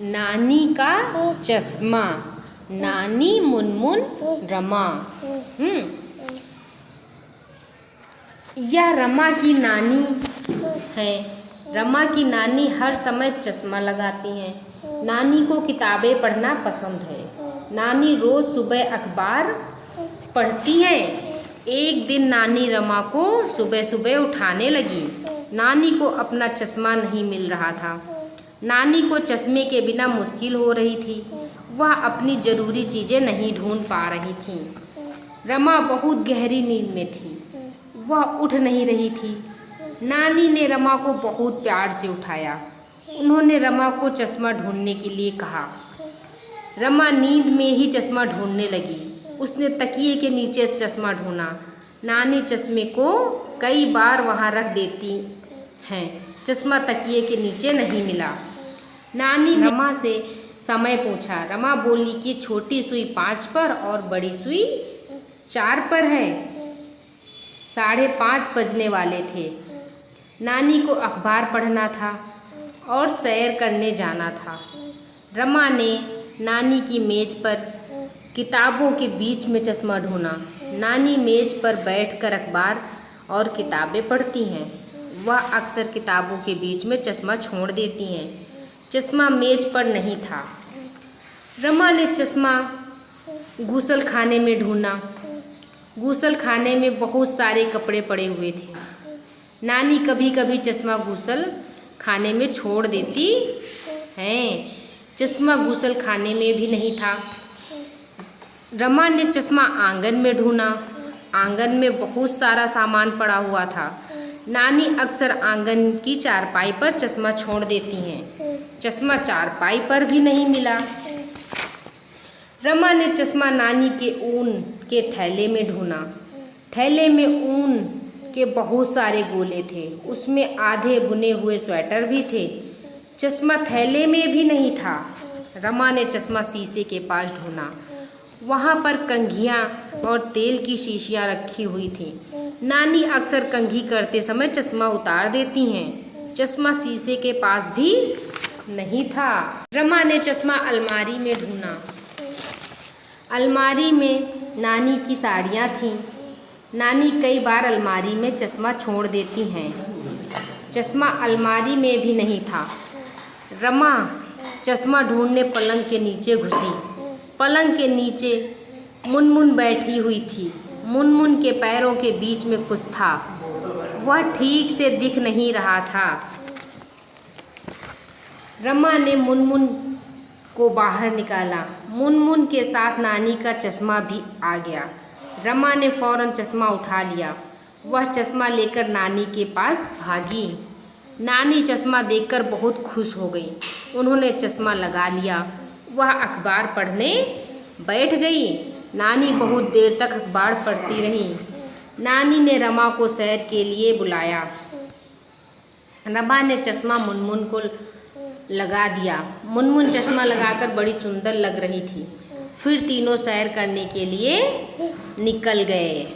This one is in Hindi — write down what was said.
नानी का चश्मा। नानी मुनमुन रमा। यह रमा की नानी है। रमा की नानी हर समय चश्मा लगाती हैं। नानी को किताबें पढ़ना पसंद है। नानी रोज़ सुबह अखबार पढ़ती है। एक दिन नानी रमा को सुबह सुबह उठाने लगी। नानी को अपना चश्मा नहीं मिल रहा था। नानी को चश्मे के बिना मुश्किल हो रही थी। वह अपनी ज़रूरी चीज़ें नहीं ढूंढ पा रही थी। रमा बहुत गहरी नींद में थी। वह उठ नहीं रही थी। नानी ने रमा को बहुत प्यार से उठाया। उन्होंने रमा को चश्मा ढूंढने के लिए कहा। रमा नींद में ही चश्मा ढूंढने लगी। उसने तकिए के नीचे चश्मा ढूंढा। नानी चश्मे को कई बार वहां रख देती हैं। चश्मा तकिए के नीचे नहीं मिला। नानी ने रमा से समय पूछा। रमा बोली कि छोटी सुई 5 पर और बड़ी सुई 4 पर है। 5:30 बजने वाले थे। नानी को अखबार पढ़ना था और सैर करने जाना था। रमा ने नानी की मेज पर किताबों के बीच में चश्मा ढूंढा। नानी मेज पर बैठकर अखबार और किताबें पढ़ती हैं। वह अक्सर किताबों के बीच में चश्मा छोड़ देती हैं। चश्मा मेज पर नहीं था। रमा ने चश्मा गुसल खाने में ढूंढा। गुसल खाने में बहुत सारे कपड़े पड़े हुए थे। नानी कभी कभी चश्मा गुसल खाने में छोड़ देती हैं। चश्मा गुसल खाने में भी नहीं था। रमा ने चश्मा आंगन में ढूंढा। आंगन में बहुत सारा सामान पड़ा हुआ था। नानी अक्सर आंगन की चारपाई पर चश्मा छोड़ देती हैं। चश्मा चारपाई पर भी नहीं मिला। रमा ने चश्मा नानी के ऊन के थैले में ढूंढा। थैले में ऊन के बहुत सारे गोले थे। उसमें आधे बुने हुए स्वेटर भी थे। चश्मा थैले में भी नहीं था। रमा ने चश्मा शीशे के पास ढूंढा। वहाँ पर कंघियाँ और तेल की शीशियाँ रखी हुई थीं। नानी अक्सर कंघी करते समय चश्मा उतार देती हैं। चश्मा शीशे के पास भी नहीं था। रमा ने चश्मा अलमारी में ढूंढा। अलमारी में नानी की साड़ियाँ थीं। नानी कई बार अलमारी में चश्मा छोड़ देती हैं। चश्मा अलमारी में भी नहीं था। रमा चश्मा ढूंढने पलंग के नीचे घुसी। पलंग के नीचे मुनमुन बैठी हुई थी। मुनमुन के पैरों के बीच में कुछ था। वह ठीक से दिख नहीं रहा था। रमा ने मुनमुन को बाहर निकाला। मुनमुन के साथ नानी का चश्मा भी आ गया। रमा ने फौरन चश्मा उठा लिया। वह चश्मा लेकर नानी के पास भागी। नानी चश्मा देखकर बहुत खुश हो गई। उन्होंने चश्मा लगा लिया। वह अखबार पढ़ने बैठ गई। नानी बहुत देर तक अखबार पढ़ती रही। नानी ने रमा को सैर के लिए बुलाया। रमा ने चश्मा मुनमुन को लगा दिया। मुनमुन चश्मा लगाकर बड़ी सुंदर लग रही थी। फिर तीनों सैर करने के लिए निकल गए।